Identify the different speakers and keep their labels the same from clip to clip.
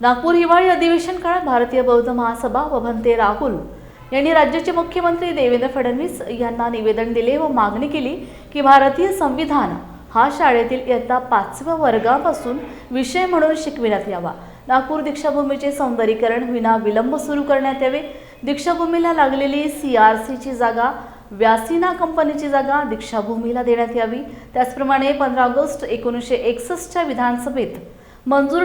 Speaker 1: नागपूर हिवाळी अधिवेशन काळात भारतीय बौद्ध महासभा व भंते राहुल यांनी राज्याचे मुख्यमंत्री देवेंद्र फडणवीस यांना निवेदन दिले व मागणी केली की भारतीय संविधान हा शाळेतील इयत्ता 5व्या वर्गापासून विषय म्हणून शिकविण्यात यावा। नागपूर दीक्षाभूमीचे सौंदर्यीकरण विना विलंब सुरू करण्यात यावे। दीक्षाभूमीला लागलेली CRCची जागा व्यासिना कंपनीची जागा दीक्षाभूमीला देण्यात यावी। त्याचप्रमाणे 15 ऑगस्ट 1961च्या विधानसभेत मंजूर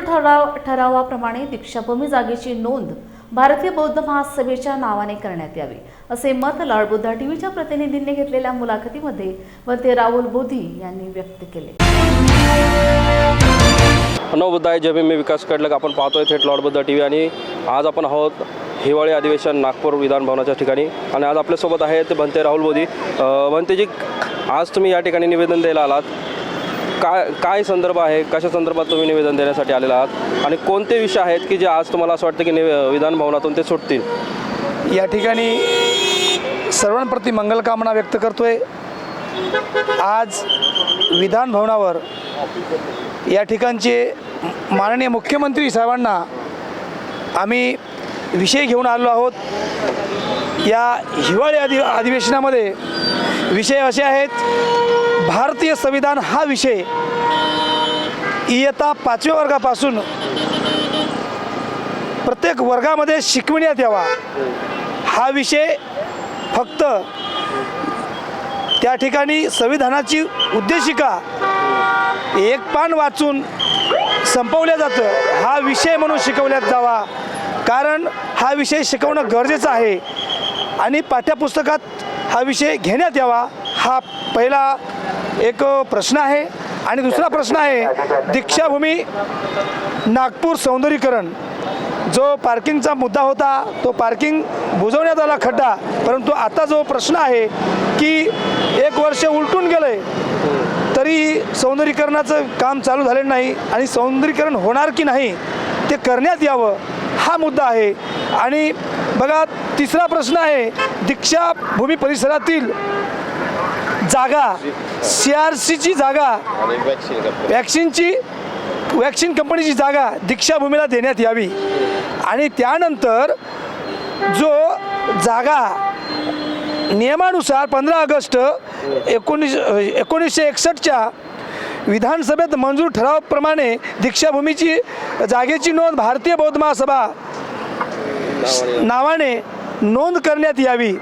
Speaker 1: ठरावाप्रमाणे दीक्षाभूमी जागेची नोंद भारतीय बौद्ध महासभेच्या नावाने करण्यात यावी, असे मत लाडबुद्धा टीव्हीच्या प्रतिनिधींनी घेतलेल्या मुलाखतीमध्ये भंते राहुल बोधी यांनी व्यक्त केले।
Speaker 2: बुद्धाय जय भीम, मी विकास कडलक। आपण पाहतोय थेट लाडबुद्धा टीव्ही आणि आज आपण आहोत हिवाळी अधिवेशन नागपूर विधान भवनाच्या ठिकाणी आणि आज आपल्यासोबत आहेत भंते राहुल बोधी। भंतेजी, आज तुम्ही या ठिकाणी निवेदन द्यायला आलात, काय संदर्भ आहे, कशा संदर्भात तुम्ही निवेदन देण्यासाठी आलेला आहात आणि कोणते विषय आहेत की जे आज तुम्हाला असं वाटतं की विधान भवनातून ते सुटतील?
Speaker 3: या ठिकाणी सर्वांप्रती मंगलकामना व्यक्त करतोय। आज विधान भवनावर या ठिकाणचे माननीय मुख्यमंत्री साहेबांना आम्ही विषय घेऊन आलो आहोत। या हिवाळी अधिवेशनामध्ये विषय असे आहेत, भारतीय संविधान हा विषय इयत्ता 5व्या वर्गापासून प्रत्येक वर्गामध्ये शिकविण्यात यावा। हा विषय फक्त त्या ठिकाणी संविधानाची उद्देशिका एक पान वाचून संपवल्या जातं, हा विषय म्हणून शिकवण्यात जावा, कारण हा विषय शिकवणं गरजेचं आहे आणि पाठ्यपुस्तकात हा विषय घेण्यात यावा। हा पहिला एक प्रश्न आहे। आणि दुसरा प्रश्न आहे, दीक्षाभूमी नागपूर सौंदर्यीकरण, जो पार्किंगचा मुद्दा होता तो पार्किंग बुजवण्यात आला खड्डा, परंतु आता जो प्रश्न आहे की 1 वर्ष उलटून गेले तरी सौंदर्यीकरणाचं काम चालू झालेलं नाही आणि सौंदर्यीकरण होणार की नाही ते करण्यात यावं, हा मुद्दा आहे। आणि बघा, तिसरा प्रश्न आहे, दीक्षाभूमी परिसरातील जागा CRCची जागा वॅक्सिन कंपनीची जागा दीक्षाभूमीला देण्यात यावी। आणि त्यानंतर जो जागा नियमानुसार 15 ऑगस्ट 1961च्या विधानसभेत मंजूर ठरावाप्रमाणे दीक्षाभूमीची जागेची नोंद भारतीय बौद्ध महासभा नावाने नोंद करण्यात यावी,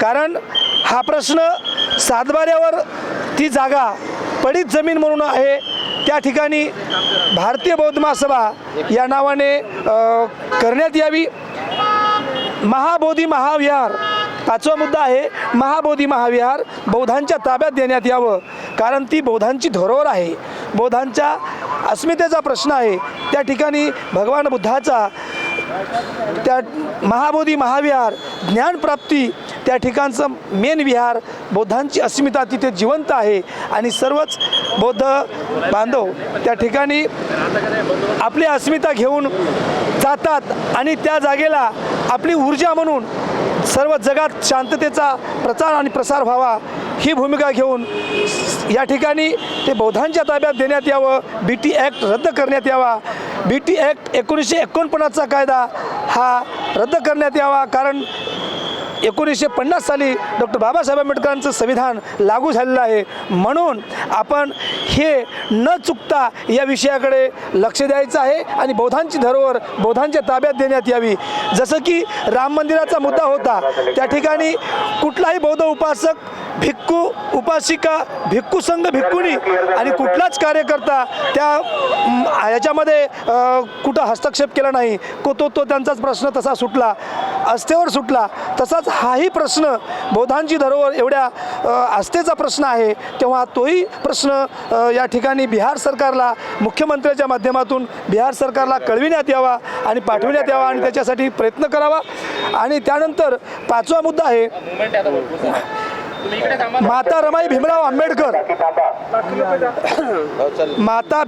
Speaker 3: कारण हा प्रश्न सातबाऱ्यावर ती जागा पडीत जमीन म्हणून आहे, त्या ठिकाणी भारतीय बौद्ध महासभा या नावाने करण्यात यावी। महाबोधी महाविहार, 5वा मुद्दा आहे, महाबोधी महाविहार बौद्धांच्या ताब्यात देण्यात यावं, कारण ती बौद्धांची धरोहर आहे, बौद्धांच्या अस्मितेचा प्रश्न आहे। त्या ठिकाणी भगवान बुद्धाचा त्या महाबोधी महाविहार ज्ञानप्राप्ती त्या ठिकाणचं मेन विहार, बौद्धांची अस्मिता तिथे जिवंत आहे आणि सर्वच बौद्ध बांधव त्या ठिकाणी आपली अस्मिता घेऊन जातात आणि त्या जागेला आपली ऊर्जा म्हणून सर्व जगात शांततेचा प्रचार आणि प्रसार व्हावा, ही भूमिका घेऊन या ठिकाणी ते बौद्धांच्या ताब्यात देण्यात यावं। BT ॲक्ट रद्द करण्यात यावा। BT ॲक्ट 1949चा कायदा हा रद्द करण्यात यावा, कारण 1950 साली डॉक्टर बाबासाहेब आंबेडकरांचं संविधान लागू झालेलं आहे, म्हणून आपण हे न चुकता या विषयाकडे लक्ष द्यायचं आहे आणि बौद्धांची धरोहर बौद्धांच्या ताब्यात देण्यात यावी। जसं की राम मंदिराचा मुद्दा होता, त्या ठिकाणी कुठलाही बौद्ध उपासक, भिक्खू, उपासिका, भिक्खू संघ, भिक्खुनी आणि कुठलाच कार्यकर्ता त्या याच्यामध्ये कुठं हस्तक्षेप केला नाही, तो त्यांचाच प्रश्न तसा सुटला, आस्थेवर सुटला। तसाच हाही प्रश्न बौद्धांची धरोहर एवढ्या आस्थेचा प्रश्न आहे, तेव्हा तोही प्रश्न या ठिकाणी बिहार सरकारला मुख्यमंत्र्याच्या माध्यमातून बिहार सरकारला कळविण्यात यावा आणि पाठविण्यात यावा आणि त्याच्यासाठी प्रयत्न करावा। आणि त्यानंतर 5वा मुद्दा आहे, माता रमाई भीमराव आंबेडकर, माता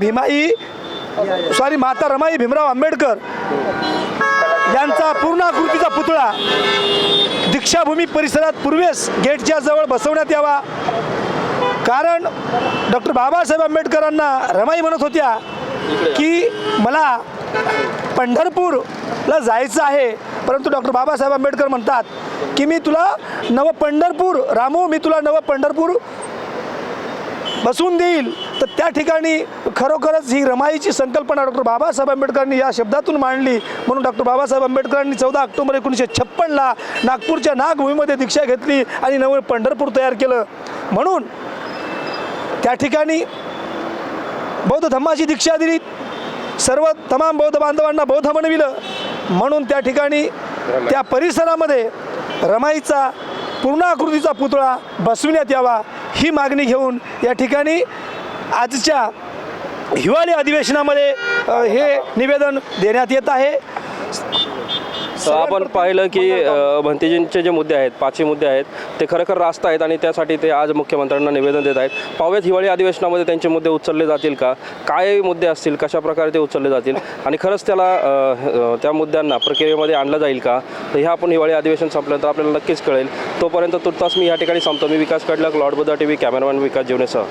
Speaker 3: रमाई भीमराव आंबेडकर यांचा पूर्णाकृतीचा पुतळा दीक्षाभूमी परिसरात पूर्वेस गेटच्या जवळ बसवण्यात यावा, कारण डॉक्टर बाबासाहेब आंबेडकरांना रमाई म्हणत होत्या की मला पंढरपूरला जायचं आहे, परंतु डॉक्टर बाबासाहेब आंबेडकर म्हणतात की मी तुला नवं पंढरपूर रामू, मी तुला नवं पंढरपूर बसवून देईल. तर त्या ठिकाणी खरोखरच ही रमाईची संकल्पना डॉक्टर बाबासाहेब आंबेडकरांनी या शब्दातून मांडली. म्हणून डॉक्टर बाबासाहेब आंबेडकरांनी 14 ऑक्टोबर 1956ला नागपूरच्या नागभूमीमध्ये दीक्षा घेतली आणि नवं पंढरपूर तयार केलं. म्हणून त्या ठिकाणी बौद्ध धम्माची दीक्षा दिली, तमाम बौद्ध बांधवांना बौद्ध बनविलं. म्हणून त्या ठिकाणी त्या परिसरामध्ये रमाईचा पूर्णाकृतीचा पुतळा बसविण्यात यावा ही मागणी घेऊन या ठिकाणी आजच्या हिवाळी अधिवेशनामध्ये हे निवेदन देण्यात येत आहे.
Speaker 2: आपण पाहिलं की भंतेजींचे जे मुद्दे आहेत, 5 मुद्दे आहेत, ते खरोखर रास्त आहेत आणि त्यासाठी ते आज मुख्यमंत्र्यांना निवेदन देत आहेत. पाहूयात हिवाळी अधिवेशनामध्ये त्यांचे मुद्दे उचलले जातील का, काय मुद्दे असतील, कशा प्रकारे ते उचलले जातील आणि खरंच त्याला त्या मुद्द्यांना प्रक्रियेमध्ये आणलं जाईल का, तर ह्या आपण हिवाळी अधिवेशन संपल्यानंतर आपल्याला नक्कीच कळेल. तोपर्यंत तुर्तास मी या ठिकाणी संपतो. मी Vikas Kadlak, lord Buddha TV, cameraman Vikas जीवनेसह.